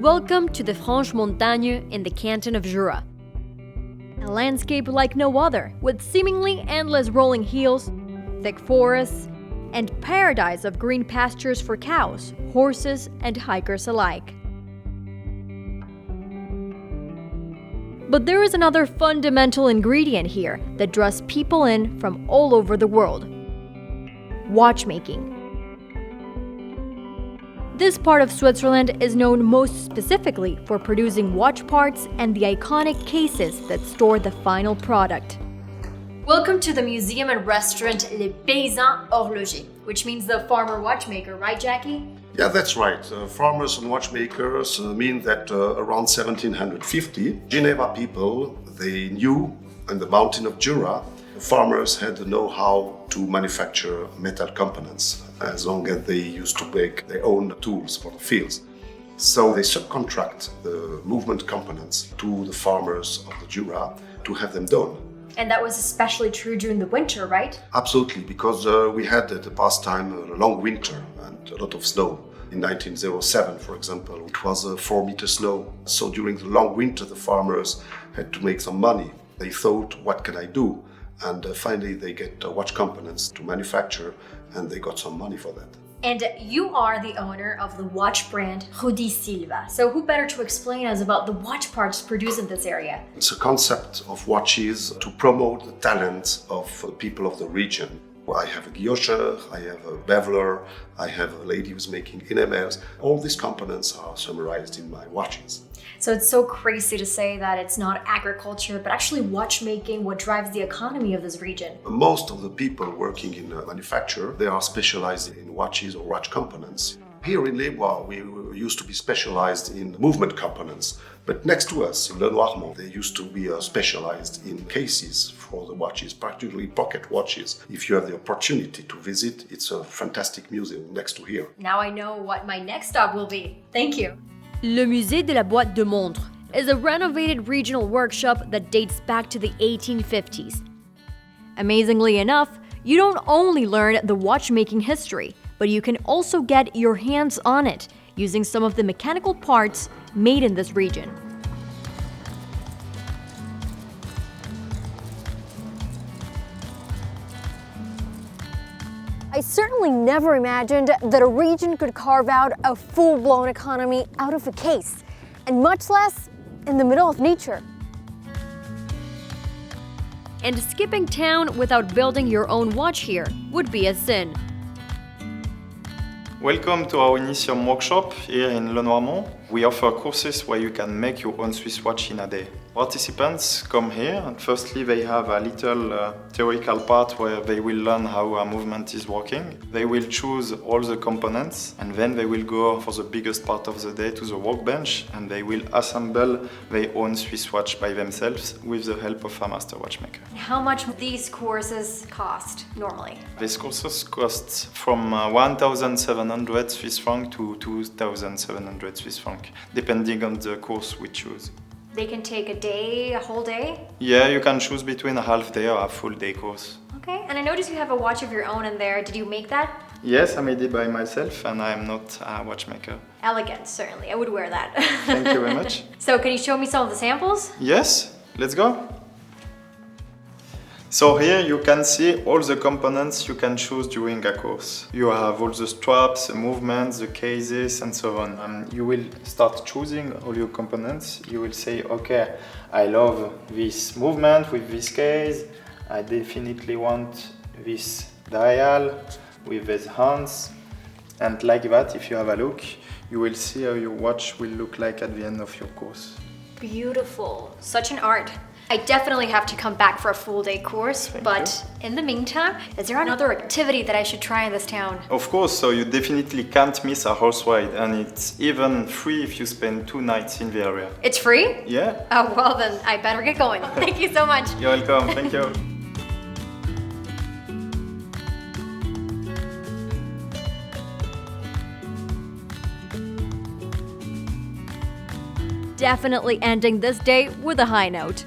Welcome to the Franche Montagne in the canton of Jura. A landscape like no other, with seemingly endless rolling hills, thick forests, and paradise of green pastures for cows, horses, and hikers alike. But there is another fundamental ingredient here that draws people in from all over the world: watchmaking. This part of Switzerland is known most specifically for producing watch parts and the iconic cases that store the final product. Welcome to the museum and restaurant Les Paysans Horlogers, which means the farmer watchmaker, right, Jackie? Yeah, that's right. Farmers and watchmakers mean that around 1750, Geneva people, they knew in the mountain of Jura, farmers had the know-how to manufacture metal components, as long as they used to make their own tools for the fields. So they subcontract the movement components to the farmers of the Jura to have them done. And that was especially true during the winter, right? Absolutely, because we had at the past time a long winter and a lot of snow. In 1907, for example, it was 4 meter snow. So during the long winter, the farmers had to make some money. They thought, what can I do? And finally they get watch components to manufacture, and they got some money for that. And you are the owner of the watch brand Rudi Silva. So who better to explain us about the watch parts produced in this area? It's a concept of watches to promote the talent of the people of the region. I have a guillocher, I have a beveler, I have a lady who's making enamels. All these components are summarized in my watches. So it's so crazy to say that it's not agriculture, but actually watchmaking what drives the economy of this region. Most of the people working in manufacture, they are specialized in watches or watch components. Here in Les Bois, we used to be specialized in movement components. But next to us, in Le Noirmont, they used to be specialized in cases for the watches, particularly pocket watches. If you have the opportunity to visit, it's a fantastic museum next to here. Now I know what my next stop will be. Thank you. Le Musée de la Boîte de Montre is a renovated regional workshop that dates back to the 1850s. Amazingly enough, you don't only learn the watchmaking history, but you can also get your hands on it using some of the mechanical parts made in this region. I certainly never imagined that a region could carve out a full-blown economy out of a case, and much less in the middle of nature. And skipping town without building your own watch here would be a sin. Welcome to our Initium workshop here in Le Noirmont. We offer courses where you can make your own Swiss watch in a day. Participants come here and firstly they have a little theoretical part where they will learn how a movement is working. They will choose all the components and then they will go for the biggest part of the day to the workbench and they will assemble their own Swiss watch by themselves with the help of a master watchmaker. How much these courses cost normally? These courses cost from 1,700 Swiss francs to 2,700 Swiss francs, depending on the course we choose. They can take a day, a whole day? Yeah, you can choose between a half day or a full day course. Okay, and I noticed you have a watch of your own in there. Did you make that? Yes, I made it by myself and I am not a watchmaker. Elegant, certainly. I would wear that. Thank you very much. So can you show me some of the samples? Yes, let's go. So here you can see all the components you can choose during a course. You have all the straps, the movements, the cases and so on. And you will start choosing all your components. You will say, okay, I love this movement with this case. I definitely want this dial with these hands. And like that, if you have a look, you will see how your watch will look like at the end of your course. Beautiful. Such an art. I definitely have to come back for a full day course, but in the meantime, is there another activity that I should try in this town? Of course, so you definitely can't miss a horse ride and it's even free if you spend 2 nights in the area. It's free? Yeah. Oh, well then I better get going. Thank you so much. You're welcome, thank you. Definitely ending this day with a high note.